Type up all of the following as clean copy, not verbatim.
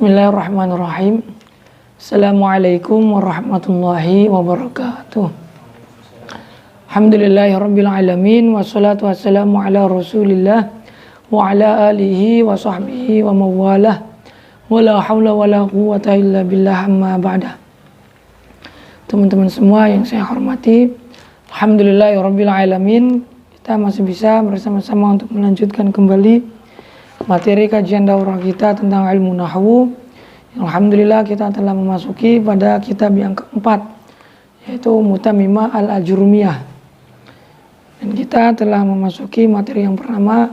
Bismillahirrahmanirrahim. Assalamualaikum warahmatullahi wabarakatuh. Alhamdulillahirabbil alamin wassalatu wassalamu ala Rasulillah wa ala alihi wa sahbihi wa mawalah. Wala haula wala quwwata illa billah amma ba'da. Teman-teman semua yang saya hormati, alhamdulillahirabbil alamin, kita masih bisa bersama-sama untuk melanjutkan kembali materi kajian daurah kita tentang ilmu nahwu. Alhamdulillah kita telah memasuki pada kitab yang keempat, yaitu Mutammimah al-Ajrumiyah. Dan kita telah memasuki materi yang pertama,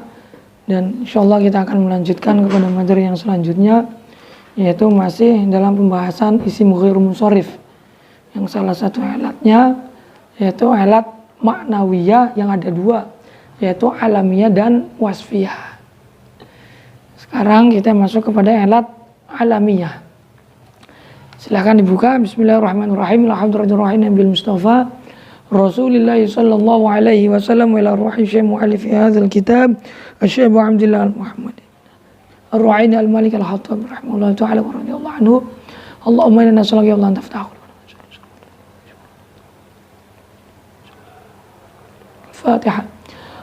dan insyaallah kita akan melanjutkan kepada materi yang selanjutnya, yaitu masih dalam pembahasan isim ghairu munsharif, yang salah satu alatnya yaitu alat maknawiyah yang ada dua, yaitu alamiyah dan wasfiyah. Sekarang kita masuk kepada alat alamiyah. Silahkan dibuka. Bismillahirrahmanirrahim. Alhamdulillahirrahmanirrahim bil Mustafa Rasulillah sallallahu alaihi wasallam wa ila ruhi syekh mu'allif hadzal kitab Asy-Syaikh Abdullah Al-Muhammad Ar-Ru'aini Al-Malik Al-Hattab rahimahullah ta'ala wa radhiyallahu anhu. Allahumma inna nas'aluka ya Allah an taftahu Al-Fatihah.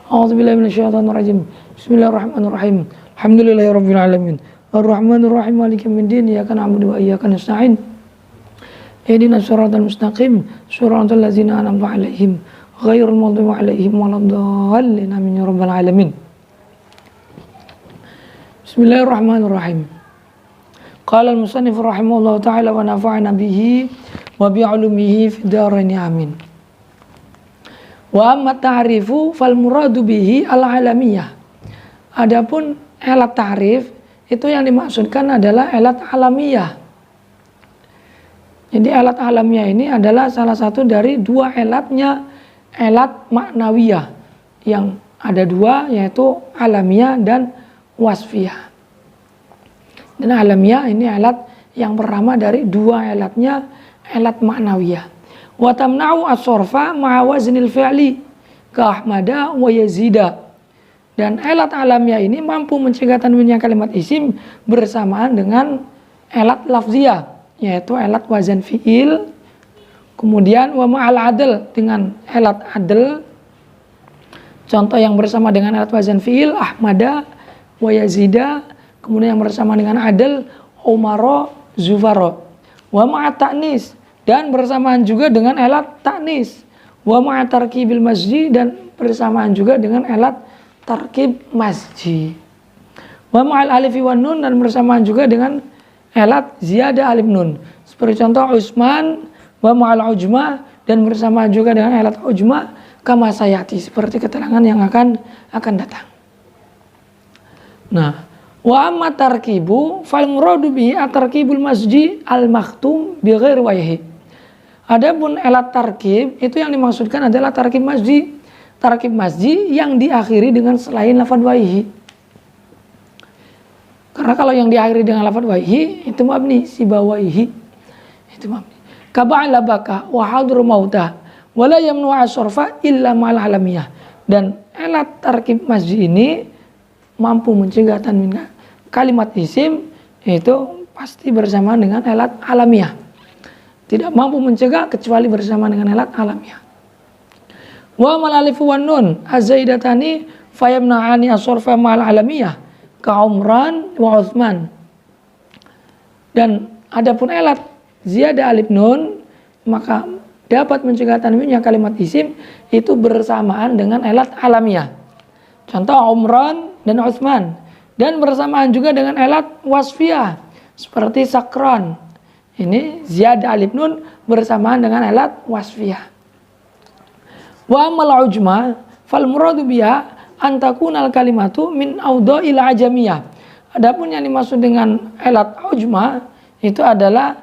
A'udzu billahi minasyaitonir rajim. Bismillahirrahmanirrahim. Alhamdulillahirabbil alamin. Ar-Rahmanir Rahim Maliki yaumiddin. Iyyaka na'budu wa iyyaka nasta'in. Ihdinas siratal mustaqim. Siratal ladzina an'amta 'alaihim ghairil maghdubi 'alaihim waladdallin. Amin ya rabbal alamin. Bismillahirrahmanirrahim. Qala al-musannif rahimahullahu ta'ala wa nafa'ana bihi wa bi 'ulumihi fid dharain amin. Wa amma ta'rifu fal muradu bihi al-alamiyah. Adapun alat ta'rif itu yang dimaksudkan adalah alat alamiyah. Jadi alat alamiyah ini adalah salah satu dari dua alatnya alat maknawiyah, yang ada dua, yaitu alamiyah dan wasfiyah. Dan alamiyah ini alat yang pertama dari dua alatnya alat maknawiyah. Wa tamna'u as-sarfa ma'a waznil fi'li ka Ahmada wa Yazida. Dan alat alamiah ini mampu mencegah tanwinnya kalimat isim bersamaan dengan alat lafziyah, yaitu alat wazan fi'il. Kemudian wa ma'al adl, dengan alat adl. Contoh yang bersama dengan alat wazan fi'il Ahmada wa Yazida. Kemudian yang bersama dengan adl Umaro Zufaro. Wa ma'at ta'nis, dan bersamaan juga dengan alat ta'nis. Wa ma'at tarkibil masjid, dan bersamaan juga dengan alat tarkib masjid. Wa ma'al alifi wan nun, dan bersamaan juga dengan alat ziyadah alif nun. Seperti contoh Utsman wa ma'al ujma, dan bersamaan juga dengan alat ujma kama sayati, seperti keterangan yang akan datang. Nah, wa amma tarkibu fal muradu bihi at-tarkibul masjid al-makhtum bi ghairi wajhi. Adapun alat tarkib itu yang dimaksudkan adalah tarkib masjid. Tarkib masjid yang diakhiri dengan selain lafadz waihi. Karena kalau yang diakhiri dengan lafadz waihi itu mabni, sibawaihi itu mabni. Kaba'ala baka wa hadru mauta wa la yamnu as-sarfa illa ma'al alamiyah. Dan alat tarkib masjid ini mampu mencegah tanwin kalimat isim, itu pasti bersamaan dengan alat alamiah. Tidak mampu mencegah kecuali bersama dengan alat alamiah. Wa mal alif wan nun azaidatani fayamna'ani as-sarfa ma'al alamiyah ka Umran wa Utsman. Dan adapun alat ziyadah alif nun maka dapat mencegah tanwinnya kalimat isim itu bersamaan dengan alat alamiah. Contoh Umran dan Utsman, dan bersamaan juga dengan alat wasfiyah seperti Sakran. Ini ziyadah alif nun bersamaan dengan alat wasfiyah. Wa amal ujma fal muradu biha an takunal kalimatu min awdha'il ajamiyah. Adapun yang dimaksud dengan alat ujma itu adalah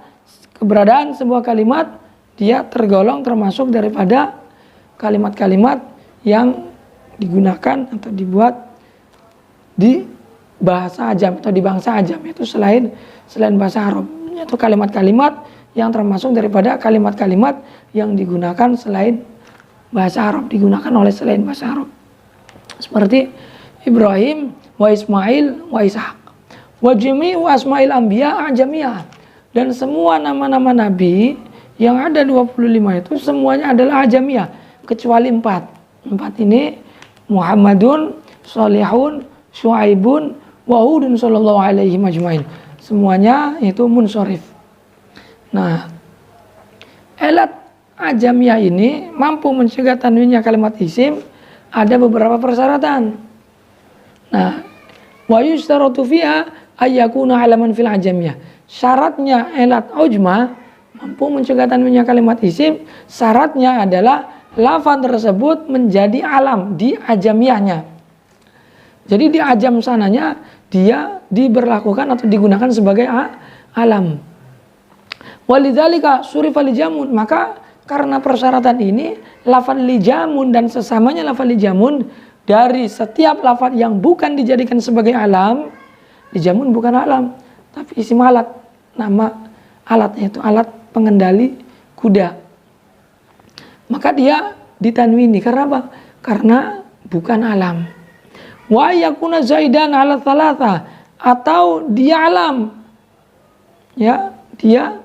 keberadaan sebuah kalimat dia tergolong termasuk daripada kalimat-kalimat yang digunakan atau dibuat di bahasa ajam atau di bangsa ajam, itu selain bahasa Arab, yaitu kalimat-kalimat yang termasuk daripada kalimat-kalimat yang digunakan selain bahasa Arab, digunakan oleh selain bahasa Arab, seperti Ibrahim wa Ismail wa Ishaq Wa jami'u asma'il anbiya ajamiyah. Dan semua nama-nama nabi yang ada 25 itu semuanya adalah ajamiyah kecuali 4. 4 ini Muhammadun, Shalihun, Syuaibun, wa Hudun sallallahu alaihi majma'in. Semuanya itu munsharif. Nah, elat ajamiyah ini mampu mencegah tanwinnya kalimat isim ada beberapa persyaratan. Nah, wa yustaratu fiha ayyakuna alaman fil ajamiyah. Syaratnya elat ujma mampu mencegah tanwinnya kalimat isim, syaratnya adalah lafaz tersebut menjadi alam di ajamiyahnya. Jadi di ajam sananya dia diberlakukan atau digunakan sebagai alam. Walidzalika surifa lijamun, maka karena persyaratan ini lafaz lijamun dan sesamanya lafaz lijamun dari setiap lafaz yang bukan dijadikan sebagai alam, lijamun bukan alam tapi isim alat, nama alatnya itu alat pengendali kuda. Maka dia ditanwini karena apa? Karena bukan alam. Wa yakuna zaidan ala thalatha, atau dia alam. Ya, dia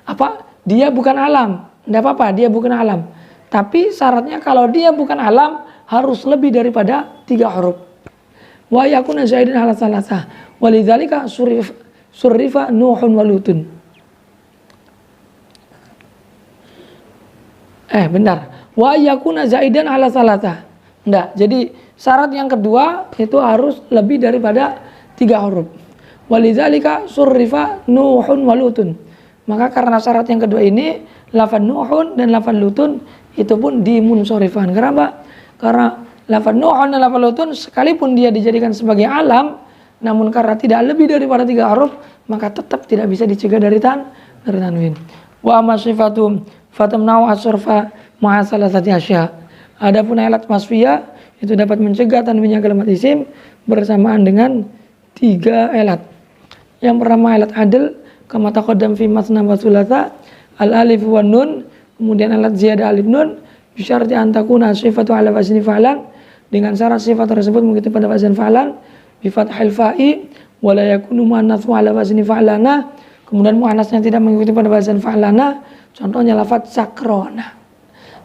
apa? Dia bukan alam. Enggak apa-apa, dia bukan alam. Tapi syaratnya kalau dia bukan alam harus lebih daripada 3 huruf. Wa yakuna zaidan ala thalatha. Walidzalika surrifa Nuhun wa Lutun. Benar. Wa yakuna zaidan ala thalatha. Enggak. Jadi syarat yang kedua itu harus lebih daripada 3 huruf. Walidzalika surrifa Nuhun wa Lutun. Maka karena syarat yang kedua ini lafaz Nuhun dan lafaz Lutun itu pun dimunsorifan. Kenapa? Karena lafaz Nuhun dan lafaz Lutun sekalipun dia dijadikan sebagai alam, namun karena tidak lebih daripada 3 huruf, maka tetap tidak bisa dicegah dari tanwin. Wa amma sifatu fatamna'u as-surfa ma'a salasati asya. Adapun alat wasfiyah itu dapat mencegah tanwinnya kalimat isim bersamaan dengan 3 alat. Yang pertama alat adl, kama taqaddam fi masna wa thulatha, al-alif wan nun, kemudian alat ziyadah alif nun, bisyarti an takuna sifatu ala wazni fa'lan, dengan syarat sifat tersebut mengikuti pada wazan fa'lan, bi fathil fa'i wa la yakunu muannatsu ala wazni fa'lana, kemudian muannasnya tidak mengikuti pada wazan fa'lana, contohnya lafaz sakrona.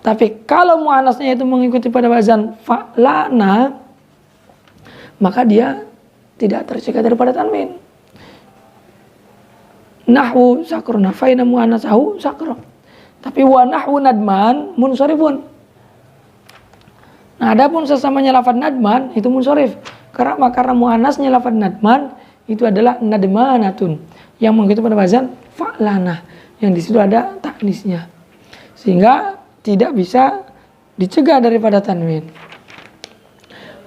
Tapi kalau muannasnya itu mengikuti pada wazan fa'lana, maka dia tidak tercegah daripada tanwin. Nahwu sakrona fa inna muannasahu sakro. Tapi wa nahwu nadman munsharifun. Nah, adapun sesamanya lafaz nadman itu munsharif. Karena muannasnya lafaz nadman itu adalah nadmanatun yang mengikuti pada wazan fa'lana yang di situ ada taknisnya. Sehingga tidak bisa dicegah daripada tanwin.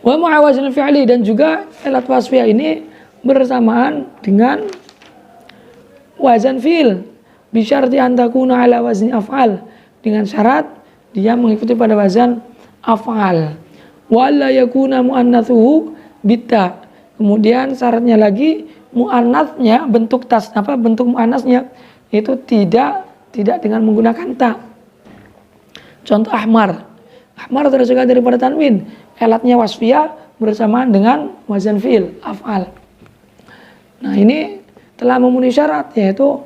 Wa mu'awazil fi'li, dan juga alat wasfiyah ini bersamaan dengan wazan fi'il bisyarti an takuna ala wazni af'al, dengan syarat dia mengikuti pada wazan af'al. Wa la yakuna muannatsuhu bitta. Kemudian syaratnya lagi muannasnya bentuk bentuk muannasnya itu tidak dengan menggunakan ta. Contoh ahmar. Ahmar tercegah daripada tanwin. Alatnya wasfiyah bersamaan dengan wazan fi'il af'al. Nah, ini telah memenuhi syarat, yaitu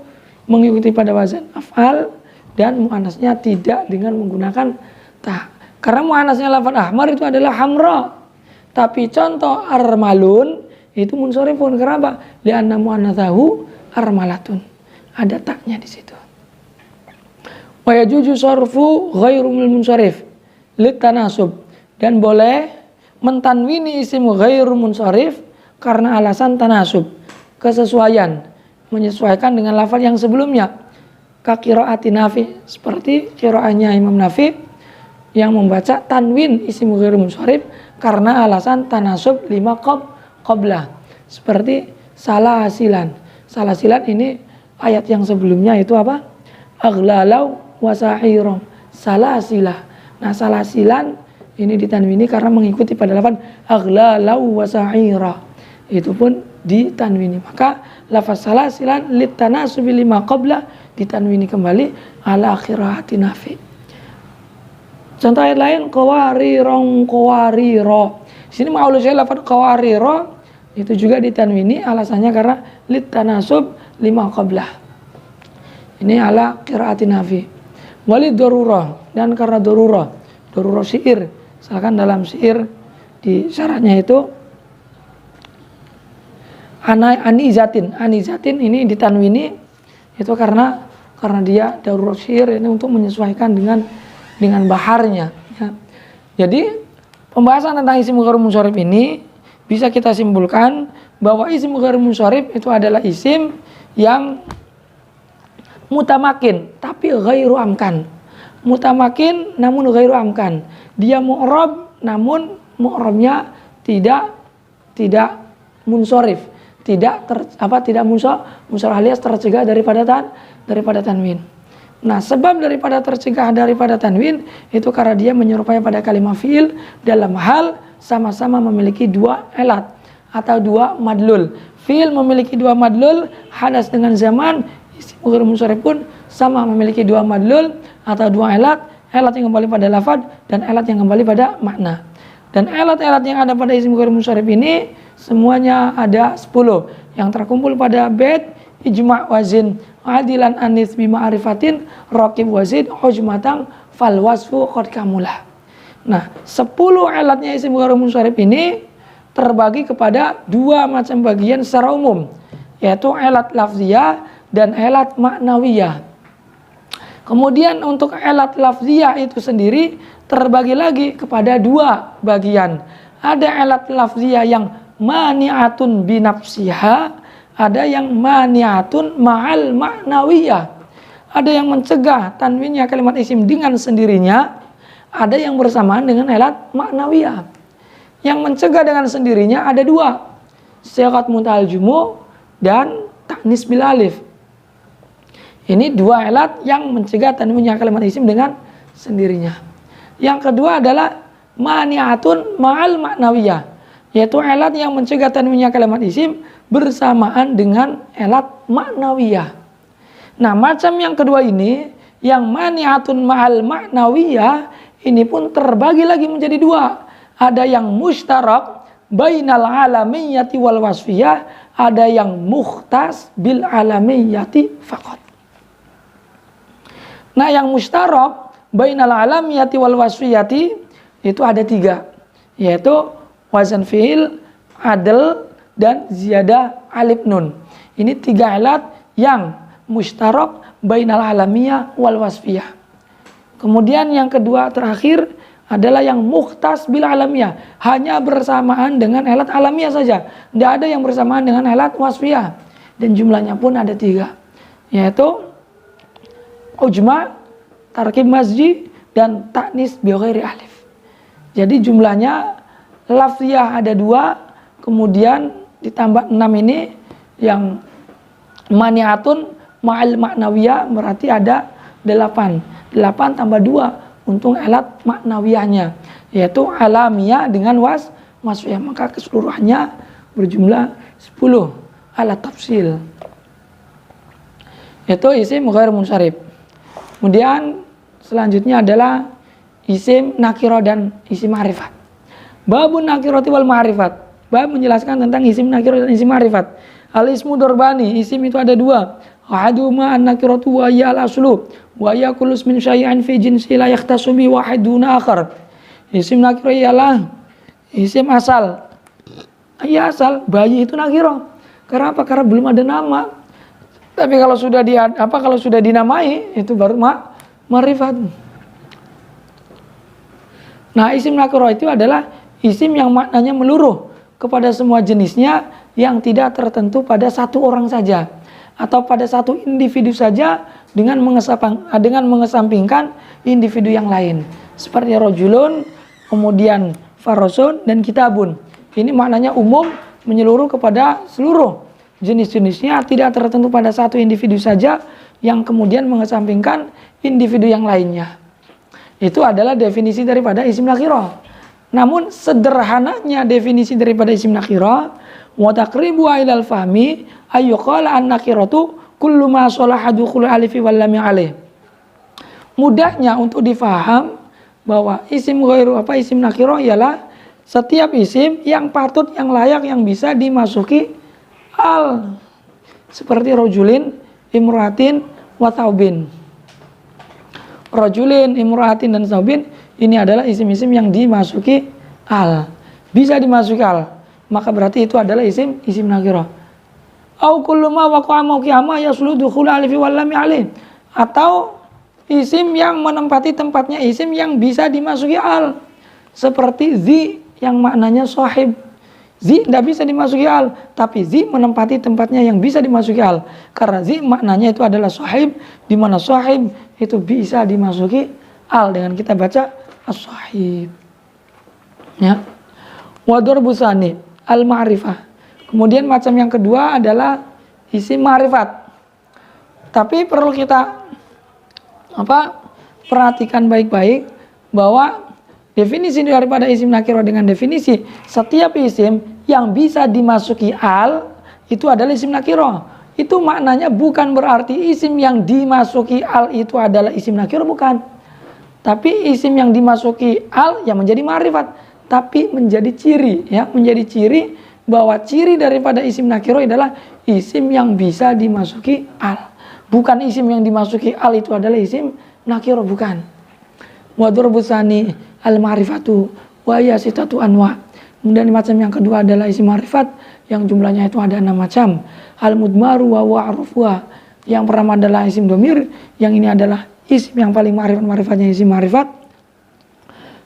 mengikuti pada wazan af'al dan muannasnya tidak dengan menggunakan ta. Karena muannasnya lafaz ahmar itu adalah hamra. Tapi contoh armalun itu munsharifun. Kenapa? Li'anna muannatsahu armalatun. Ada taknya di situ. Wa yajuzu sarfu ghairu munsharif litanasub, dan boleh mentanwini isim ghairu munsharif karena alasan tanasub, kesesuaian, menyesuaikan dengan lafaz yang sebelumnya. Ka qiraati Nafi, seperti qiraahnya Imam Nafi yang membaca tanwin isim ghairu munsharif karena alasan tanasub lima qablah, seperti salasilan. Salasilan ini ayat yang sebelumnya itu apa? Aghlalau wasahiro, salasilah. Nah, salasilan ini ditanwini karena mengikuti pada lafaz aghlalau wasahira, itu pun ditanwini. Maka lafaz salasilan litanasubi lima qablah ditanwini kembali ala qiraati Nafi. Contoh ayat lain qawarirong qawariro. Sini ma'ul saya lafaz qawariro Itu juga ditanwini, alasannya karena lit tanasub lima qablah. Ini ala qiraati Nafi. Walid darurah, dan karena darurah syair. Misalkan dalam syair di syaratnya itu anizatin ini ditanwini itu karena dia darurat syair ini untuk menyesuaikan dengan baharnya ya. Jadi pembahasan tentang isim ghairul munsharif ini bisa kita simpulkan bahwa isim ghairul munsharif itu adalah isim yang mutamakin tapi ghairu amkan. Mutamakin namun ghairu amkan. Dia mu'rab namun mu'rabnya tidak munsharif. Tidak munsharif alias tercegah daripada tanwin. Nah, sebab daripada tercegah daripada tanwin itu karena dia menyerupai pada kalimat fi'il dalam hal sama-sama memiliki dua elat atau dua madlul. Fi'il memiliki dua madlul, hadas dengan zaman, isim ghairul munsharif pun sama memiliki dua madlul atau dua elat yang kembali pada lafaz dan elat yang kembali pada makna. Dan elat-elat yang ada pada isim ghairul munsharif ini semuanya ada 10 yang terkumpul pada bait ijma' wazin adilan anis bima arifatin raqib wazid hujmatang fal wasfu qad kamulah. Nah, 10 elatnya isim ghairul munsharif ini terbagi kepada dua macam bagian secara umum, yaitu elat lafziyah dan elat maknawiyah. Kemudian untuk elat lafziyah itu sendiri terbagi lagi kepada dua bagian. Ada elat lafziyah yang mani'atun binafsiha, ada yang mani'atun ma'al ma'nawiyah. Ada yang mencegah tanwinnya kalimat isim dengan sendirinya, ada yang bersamaan dengan elat ma'nawiyah. Yang mencegah dengan sendirinya ada dua, sighat muntahal jumu dan ta'nis bil alif. Ini dua elat yang mencegah tanwinnya kalimat isim dengan sendirinya. Yang kedua adalah mani'atun ma'al ma'nawiyah, yaitu elat yang mencegah tanwinnya kalimat isim bersamaan dengan elat maknawiyah. Nah, macam yang kedua ini, yang mani'atun ma'al maknawiyah, ini pun terbagi lagi menjadi dua. Ada yang mustarak bainal alamiyyati wal wasfiyah, ada yang mukhtas bil alamiyyati faqat. Nah, yang mustarak bainal alamiyyati wal wasfiyati itu ada 3, yaitu wazan fi'il, adl, dan ziyadah alif nun. Ini 3 elat yang mustarak bainal alamiyah wal wasfiyah. Kemudian yang kedua terakhir adalah yang mukhtas bil alamiyah, hanya bersamaan dengan elat alamiyah saja, tidak ada yang bersamaan dengan elat wasfiyah. Dan jumlahnya pun ada 3, yaitu ujma, tarkib masji, dan ta'nis bi ghairi alif. Jadi jumlahnya lafziyah ada 2, kemudian ditambah 6 ini yang mani'atun ma'al maknawiyah berarti ada 8. 8 tambah 2 untuk elat maknawiyahnya, yaitu alamiyah dengan wasfiyah, maka keseluruhannya berjumlah 10 alat tafsil. Itu isim ghair munsharif. Kemudian selanjutnya adalah isim nakirah dan isim ma'rifat. Babun nakirati wal ma'rifat. Bab menjelaskan tentang isim nakirah dan isim ma'rifat. Al ismu dorbani, isim itu ada 2. Ahaduma an nakiratu wa ya al aslu wa ya kullu min syai'in fi jinsi la yahtasu bi wahiduna akhar. Isim nakirah ialah isim asal. Ya asal, bayi itu nakirah. Karena apa? Karena belum ada nama. Tapi kalau sudah dinamai itu baru ma'rifat. Nah, isim nakirah itu adalah isim yang maknanya meluruh kepada semua jenisnya yang tidak tertentu pada satu orang saja atau pada satu individu saja dengan mengesampingkan individu yang lain. Seperti rojulun, kemudian farosun, dan kitabun. Ini maknanya umum menyeluruh kepada seluruh jenis-jenisnya, tidak tertentu pada satu individu saja yang kemudian mengesampingkan individu yang lainnya. Itu adalah definisi daripada isim nakirah. Namun sederhananya definisi daripada isim nakirah, wa taqribu ilal fahmi ayyuqala an nakiratu kullu ma salaha dukhul alifi wal lam alaih. Mudahnya untuk difaham bahwa isim nakirah ialah setiap isim yang patut, yang layak, yang bisa dimasuki al. Seperti rojulin, imra'atin, wa thawbin. Rojulin, imra'atin, dan thawbin ini adalah isim-isim yang dimasuki al. Bisa dimasuki al, maka berarti itu adalah isim nakirah. Au kullu ma waqa'a mawqi'ama yaslu dukhul alifi wal lam alih. Atau isim yang menempati tempatnya isim yang bisa dimasuki al. Seperti zi yang maknanya sahib. Zi tidak bisa dimasuki al, tapi zi menempati tempatnya yang bisa dimasuki al. Karena zi maknanya itu adalah sahib, di mana sahib itu bisa dimasuki al dengan kita baca as-sahib. Ya. Wa darbu tsani al-ma'rifah. Kemudian macam yang kedua adalah isim ma'rifat. Tapi perlu kita perhatikan baik-baik bahwa definisi daripada isim nakirah dengan definisi setiap isim yang bisa dimasuki al itu adalah isim nakirah. Itu maknanya bukan berarti isim yang dimasuki al itu adalah isim nakirah, bukan. Tapi isim yang dimasuki al yang menjadi ma'rifat, tapi menjadi ciri, ya, menjadi ciri bahwa ciri daripada isim nakirah adalah isim yang bisa dimasuki al. Bukan isim yang dimasuki al itu adalah isim nakirah, bukan. Wa darbu tsani al-ma'rifatu wa hiya sitatu anwa. Kemudian macam yang kedua adalah isim ma'rifat yang jumlahnya itu ada 6 macam. Al-mudmaru wa wa'rufuha. Yang pertama adalah isim domir, yang ini adalah isim yang paling ma'rifatnya isim ma'rifat.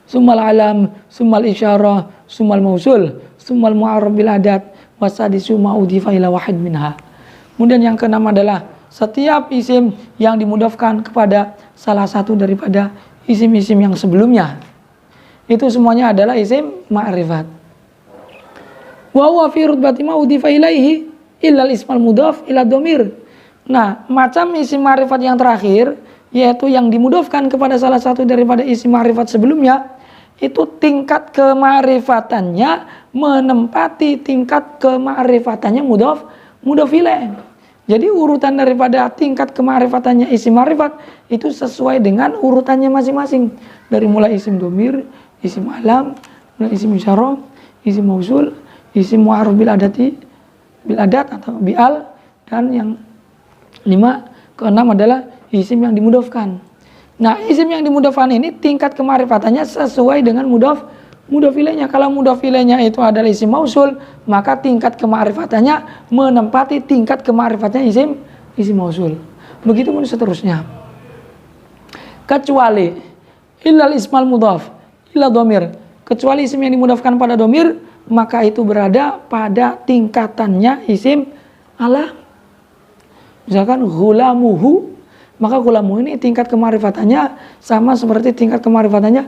Summal alam, summal isyarah, summal mausul, summal mu'arrab bil adat, wasadisu ma'udhifa ila wahid minha. Kemudian yang keenam adalah setiap isim yang dimudhafkan kepada salah satu daripada isim-isim yang sebelumnya. Itu semuanya adalah isim ma'rifat. Wa huwa fi rutbati ma'udhifa ilaihi illa al-ismal mudhaf ila dhamir. Nah, macam isim ma'rifat yang terakhir, yaitu yang dimudhafkan kepada salah satu daripada isim ma'rifat sebelumnya, itu tingkat kema'rifatannya menempati tingkat kema'rifatannya mudhaf ilaih. Jadi urutan daripada tingkat kema'rifatannya isim ma'rifat itu sesuai dengan urutannya masing-masing. Dari mulai isim domir, isim alam, isim isyarah, isim mausul, isim mu'arrab bil adat atau bi'al, dan yang keenam adalah isim yang dimudhafkan. Nah, isim yang dimudhafkan ini tingkat kema'rifatannya sesuai dengan mudhaf ilaihnya. Kalau mudhaf ilaihnya itu adalah isim mausul, maka tingkat kema'rifatannya menempati tingkat kema'rifatnya isim mausul. Begitu pun seterusnya. Kecuali illal ismal mudhaf ila dhamir. Kecuali isim yang dimudhafkan pada dhamir, maka itu berada pada tingkatannya isim alam. Misalkan ghulamuhu, maka ghulamu ini tingkat kema'rifatannya sama seperti tingkat kema'rifatannya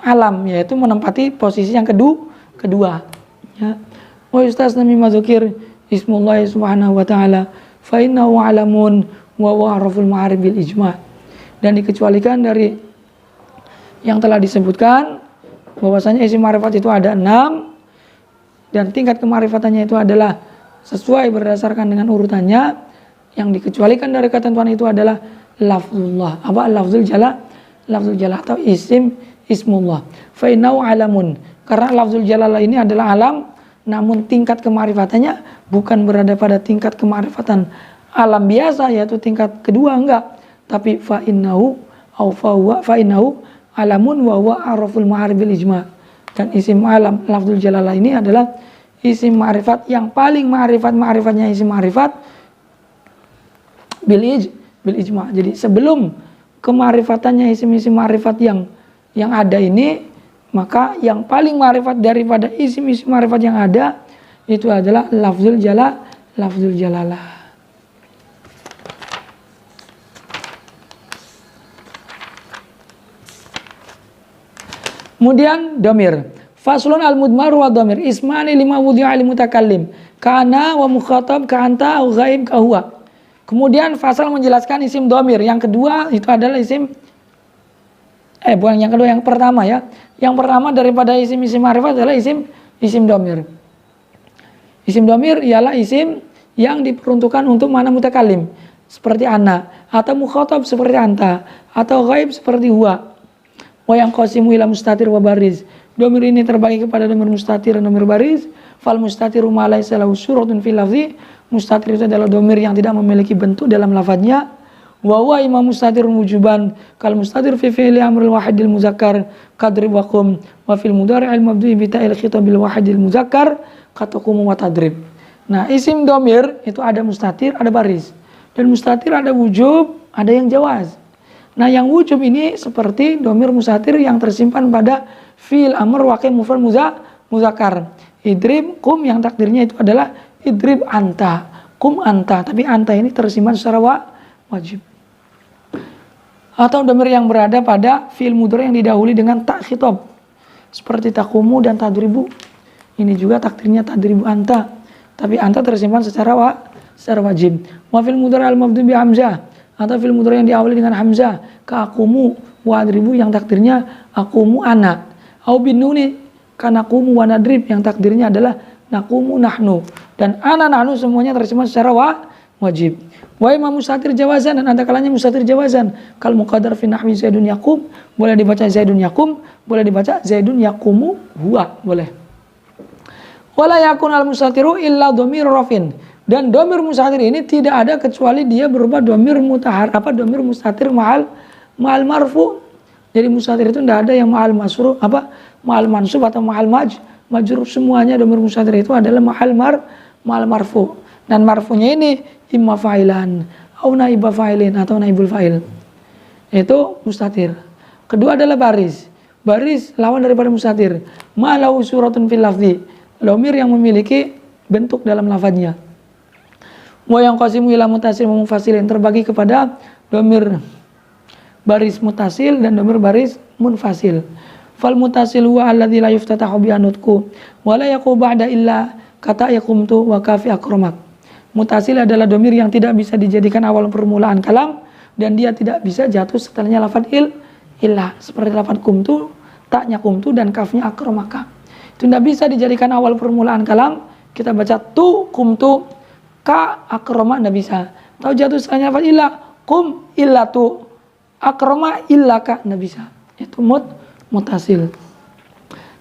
alam, yaitu menempati posisi yang kedua. Ya. Wa yustasna mimma dzukir ismullah subhanahu wa ta'ala fa innahu alamun wa wa'raful ma'arif bil ijma'. Dan dikecualikan dari yang telah disebutkan bahwasanya isim ma'rifat itu ada 6 dan tingkat kema'rifatannya itu adalah sesuai berdasarkan dengan urutannya. Yang dikecualikan dari ketentuan itu adalah lafzullah, lafzul jala atau ismullah. Fa innahu alamun, karena lafzul jalalah ini adalah alam, namun tingkat kema'rifatannya bukan berada pada tingkat kema'rifatan alam biasa, yaitu tingkat kedua, enggak, tapi fa innahu alamun wa huwa araful ma'arif bil ijma'. Dan isim alam lafzul jalalah ini adalah isim ma'rifat yang paling ma'rifatnya isim ma'rifat bil ijma'. Jadi sebelum kema'rifatannya isim-isim ma'rifat yang ada ini, maka yang paling ma'rifat daripada isim-isim ma'rifat yang ada itu adalah lafzul jalalah. Kemudian domir. Faslun al-mudmar wa domir ismani lima wudi'a li mutakallim kana wa mukhatab ka anta au ghaib ka huwa. Kemudian fasal menjelaskan isim domir. Yang kedua itu adalah yang pertama ya. Yang pertama daripada isim-isim ma'rifat adalah isim domir. Isim domir ialah isim yang diperuntukkan untuk mana mutakallim, seperti ana, atau mukhatab seperti anta, atau ghaib seperti huwa. Wa yang qasimu ila mustatir wa bariz. Domir ini terbagi kepada domir mustatir dan domir baris. Fal mustatiru ma laysa lahu suratun fil lafzi. Mustatir itu adalah domir yang tidak memiliki bentuk dalam lafadznya. Wa huwa imam mustatirun wujuban kal mustatir fi fi'li amril wahidil muzakkar kadrib wa qum wa fil mudhari'il mabdu'i bi ta'il khitabil wahidil muzakkar kataqumu wa tadrib. Nah, isim domir itu ada mustatir, ada baris. Dan mustatir ada wujub, ada yang jawaz. Nah, yang wujub ini seperti domir mustatir yang tersimpan pada fi'il amr waqi' mufrad muzakkar. Idrib kum yang takdirnya itu adalah idrib anta, kum anta, tapi anta ini tersimpan secara wajib. Atau domir yang berada pada fi'il mudhari yang didahului dengan tak khitab seperti takumu dan tadribu. Ini juga takdirnya tadribu anta, tapi anta tersimpan secara wajib. Wa fil mudhari al mabdu bi hamzah, atau fil mudhari yang diawali dengan hamzah ka akumu wa adribu yang takdirnya akumu ana. Au bin nuni kanakumu wa nadrib yang takdirnya adalah nakumu nahnu, dan ana nahnu semuanya tersimpan secara wajib. Wa imam mustatir jawazan, dan ada kalanya mustatir jawazan kal muqaddar fi nahwi zaidun yaqum, boleh dibaca zaidun yaqum, boleh dibaca zaidun yaqumu huwa, boleh. Wala yakun al mustatiru illa dhamir rafin, dan domir mustatir ini tidak ada kecuali dia berupa domir mutahar, domir mustatir ma'al marfu. Jadi mustatir itu tidak ada yang ma'al masru, ma'al mansub atau ma'al majrur, semuanya domir mustatir itu adalah ma'al marfu. Dan marfunya ini imma fa'ilan, au naiba fa'ilin, atau naibul fa'il. Itu mustatir. Kedua adalah baris. Baris lawan daripada mustatir. Ma lahu suratun fil lafzi, domir yang memiliki bentuk dalam lafadznya. Wa yang qasimu ila mutasil wa munfasil, yang terbagi kepada domir baris mutasil dan domir baris munfasil. Fal mutasil huwa alladzi la yuftatahu bi anutku wa la yaqu ba'da illa kata yaqumtu wa kafi akramak. Mutasil adalah domir yang tidak bisa dijadikan awal permulaan kalam dan dia tidak bisa jatuh setelahnya lafadz illah, seperti lafadz kumtu, taknya kumtu, dan kafnya akramaka. Itu tidak bisa dijadikan awal permulaan kalam. Kita baca tu kumtu, ka akrama, tidak bisa. Tahu jatuh setelahnya lafadz illah, kum illatu, akrama illaka, tidak bisa. Itu mutasil.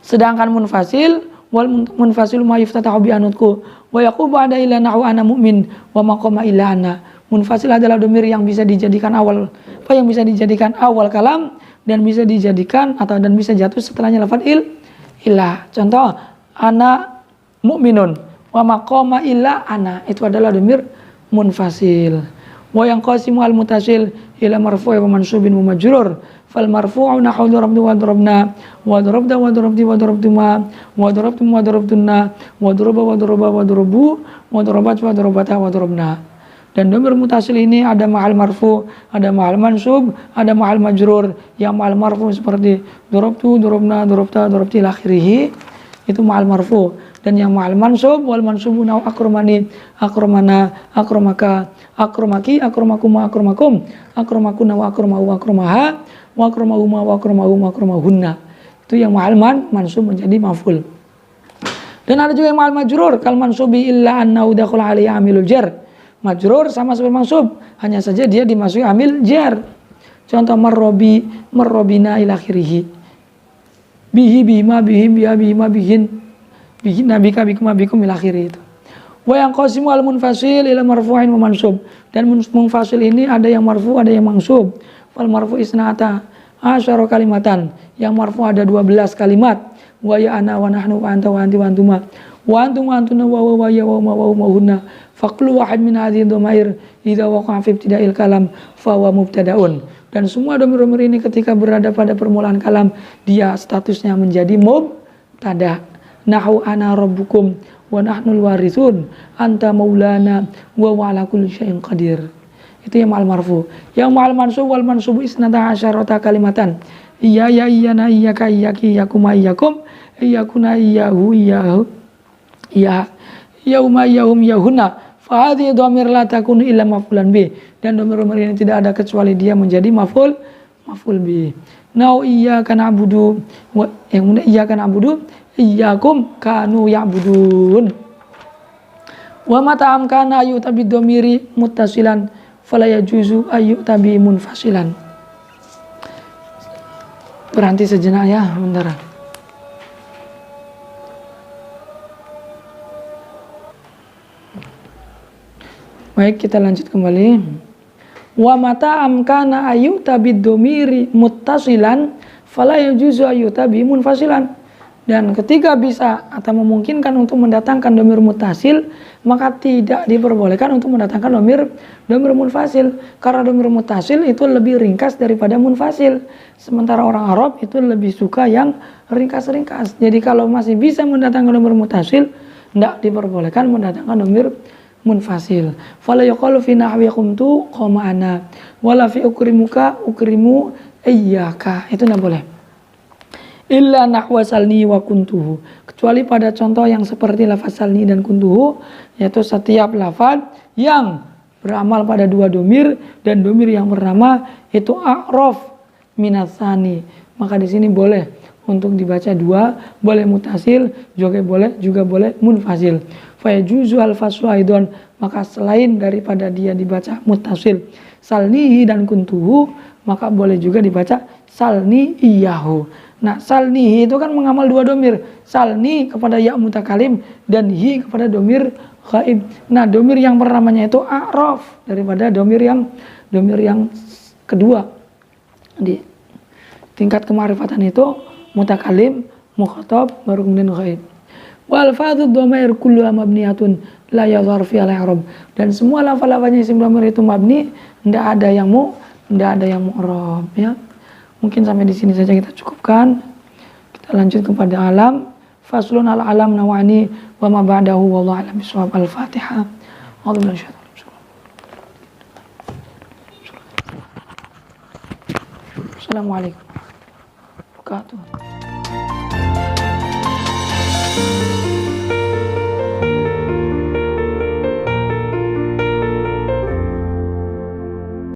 Sedangkan munfasil, wal munfasil ma yuftatahu bi anutku wa yaqubu ada ila nahu ana mu'min wa maqama illa ana. Munfasil adalah domir yang bisa dijadikan awal, yang bisa dijadikan awal kalam dan bisa dijadikan dan bisa jatuh setelahnya lafadz illah. Contoh, ana mu'minun wa maqama illa ana, itu adalah domir munfasil. Wa yang qasimu al mutasil ila marfu' wa mansubin wa majrur. Fal marfu'u nahwu darabtu wa darabna wa darabta wa darabti wa darabtuma wa darabtum wa darabtunna wa daraba wa daraba wa darabu wa darabat wa darabata wa darabna. Dan domir mutasil ini ada ma'al marfu, ada ma'al mansub, ada ma'al majrur. Yang ma'al marfu seperti darabtu, darabna, darabta, darabti ila akhirih, itu ma'al marfu. Dan yang ma'al mansub, wal mansubu nahu akramani, akramana, akramaka, akramaki, akramakuma, akramakum, akramakuna wa akramahu, akramaha, wa akramahuma, wa akramahum, wa akramahunna. Itu yang ma'al mansub menjadi maf'ul. Dan ada juga yang ma'al majrur, kal mansubi illa annahu dakhala alaihi amilul jar. Majrur sama seperti mansub, hanya saja dia dimasuki amil jar. Contoh marrobina ila akhirih. Bihi, bihima, bihim, biha, bihima, bihin, bihin, nabika, bikum, bikum ila akhirih itu. Wa yang qasimu al munfasil ila marfu'in wa mansub. Dan munfasil ini ada yang marfu, ada yang mansub. Fal marfu isnata asyara kalimatan. Yang marfu ada 12 kalimat. Wa ya ana wa nahnu wa anta wa anti wa antuma. Wa antum wa antuna wa ya wa ma wa hunna. Faqlu wahid min hadhihi dhamair idza waqa'a fi ibtida'il kalam fa huwa mubtada'un. Dan semua domir-domir ini ketika berada pada permulaan kalam, dia statusnya menjadi mubtada. Nahu ana rabbukum wa nahnul warithun anta maulana wa ala kulli syai'in qadir. Itu yang ma'al marfu. Yang ma'al mansub, wal mansubu isnata asyarata kalimatan. Iya ya iyana iyyaka iyyaki iyakuma iyyakum iyyakuna iyyahu iyyahu iya yauma yaum yahuna. Fa hadhihi dhamir la takunu illa maf'ulan bi. Dan domir-domir ini tidak ada kecuali dia menjadi maf'ul bi. Nau iyyaka na'budu wa iyyaka na'budu iyyakum kanu ya'budun. Wa mata amkana yu'tabid dhamiri muttasilan fala yajuzu ayyutabi munfasilan. Berhenti sejenak ya, bentar. Baik, kita lanjut kembali. Wa mata amkana ayyuta bid-dhamiri muttasilan fala yajuzu ayyuta bi munfasilan. Dan ketika bisa atau memungkinkan untuk mendatangkan dhamir muttasil, maka tidak diperbolehkan untuk mendatangkan dhamir munfasil, karena dhamir muttasil itu lebih ringkas daripada munfasil. Sementara orang Arab itu lebih suka yang ringkas-ringkas. Jadi kalau masih bisa mendatangkan dhamir muttasil, tidak diperbolehkan mendatangkan dhamir munfasil. Fala yuqalu fi nahwi qumtu qama ana wala fi ukrimuka ukrimu iyyaka. Itu tidak boleh. Illa nahwa salni wa kuntuhu, kecuali pada contoh yang seperti lafaz salni dan kuntuhu, yaitu setiap lafaz yang beramal pada dua domir dan domir yang pertama itu a'raf minasani, maka di sini boleh untuk dibaca dua, boleh mutasil juga boleh munfasil. Fa yajuzu al-faslu aidon, maka selain daripada dia dibaca mutasil salnihi dan kuntuhu, maka boleh juga dibaca salni iyahu. Nah, salnihi itu kan mengamal dua domir, salni kepada ya mutakalim dan hi kepada domir ghaib. Nah, domir yang pertamanya itu a'raf daripada domir yang kedua. Di tingkat kemarifatan itu mutakalim, mukhatab, baru kemudian ghaib. Wal alfadhu dhamair kulluha mabniyatun la yadhhar fi al-i'rab. Dan semua lafal-lafalnya isim dhamir itu mabni, tidak ada yang mu'rab, ya. Mungkin sampai di sini saja kita cukupkan. Kita lanjut kepada alam. Faslun al-alam nawani wa ma ba'dahu wallahu a'lam bishawab. Al-Fatihah. Assalamualaikum warahmatullahi wabarakatuh.